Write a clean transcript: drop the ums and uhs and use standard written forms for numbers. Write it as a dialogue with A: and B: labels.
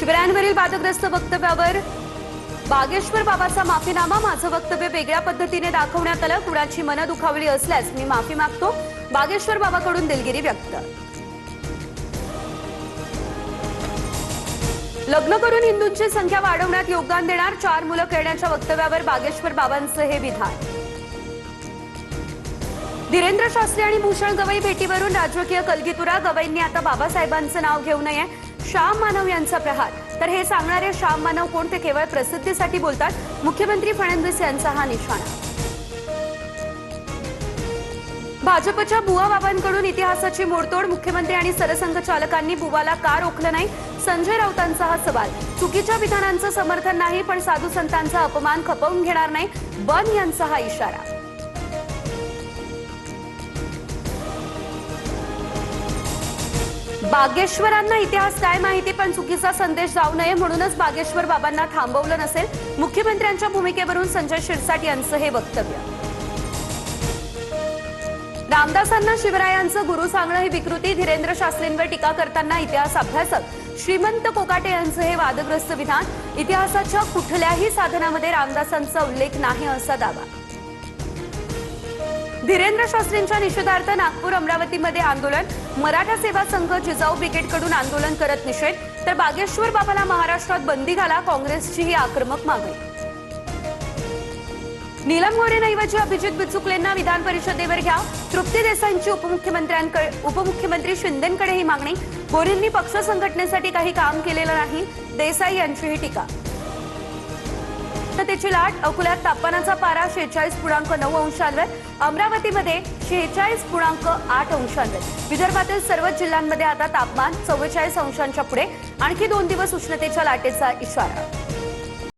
A: शिवरायांवरील वादग्रस्त वक्तव्यावर बागेश्वर बाबाचा माफीनामा। माझं वक्तव्य वेगळ्या पद्धतीने दाखवण्यात आलं, कुणाची मनं दुखावली असल्यास मी माफी मागतो। बागेश्वर बाबाकडून दिलगिरी व्यक्त। लग्न करून हिंदूंची संख्या वाढवण्यात योगदान देणार, 4 मुलं करण्याच्या वक्तव्यावर बागेश्वर बाबांचं हे विधान। धीरेंद्र शास्त्री आणि भूषण गवई भेटीवरून राजकीय कलगीतुरा। गवईंनी आता बाबासाहेबांचं नाव घेऊ नये, श्याम मानव यांचा प्रहार। तर हे सांगणारे श्याम मानव कोण ते केवळ प्रसिद्धीसाठी बोलतात, मुख्यमंत्री फडणवीस यांचा हा निशाणा। भाजपच्या बुवा बाबांकडून इतिहासाची मोडतोड। मुख्यमंत्री आणि सरसंघचालकांनी बुवाला का रोखलं नाही, संजय राऊतांचा हा सवाल। चुकीच्या विधानांचं समर्थन नाही, पण साधू संतांचा अपमान खपवून घेणार नाही, बन यांचा हा इशारा। बागेश्वरांना इतिहास काय माहिती, पण चुकीचा संदेश जाऊ नये म्हणूनच बागेश्वर बाबांना थांबवलं नसेल। मुख्यमंत्र्यांच्या भूमिकेवरून संजय शिरसाट यांचं हे वक्तव्य। रामदासांना शिवरायांचं गुरु सांगणं ही विकृती। धीरेंद्र शास्त्रींवर टीका करताना इतिहास अभ्यासक श्रीमंत कोकाटे यांचं हे वादग्रस्त विधान। इतिहासाच्या कुठल्याही साधनामध्ये रामदासांचा उल्लेख नाही असा दावा। धीरेंद्र शास्त्रींच्या निषेधार्थ नागपूर अमरावतीमध्ये आंदोलन। मराठा सेवा संघ जिजाऊ ब्रिगेडकडून आंदोलन करत निषेध, तर बागेश्वर बाबाला महाराष्ट्रात बंदी घाला, काँग्रेसची ही आक्रमक मागणी। नीलम गोऱ्हेंऐवजी अभिजित बिचुकलेंना विधान परिषदेवर घ्या, तृप्ती देसाईंची उपमुख्यमंत्री शिंदेंकडे ही मागणी। गोऱ्हेंनी पक्ष संघटनेसाठी काही काम केलेलं नाही, देसाई यांची ही टीका। त्याची लाट, अकोल्यात तापमानाचा पारा 46.9 अंशांवर, अमरावतीमध्ये 46.8 अंशांवर। विदर्भातील सर्वच जिल्ह्यांमध्ये आता तापमान 44 अंशांच्या पुढे। आणखी 2 दिवस उष्णतेच्या लाटेचा इशारा।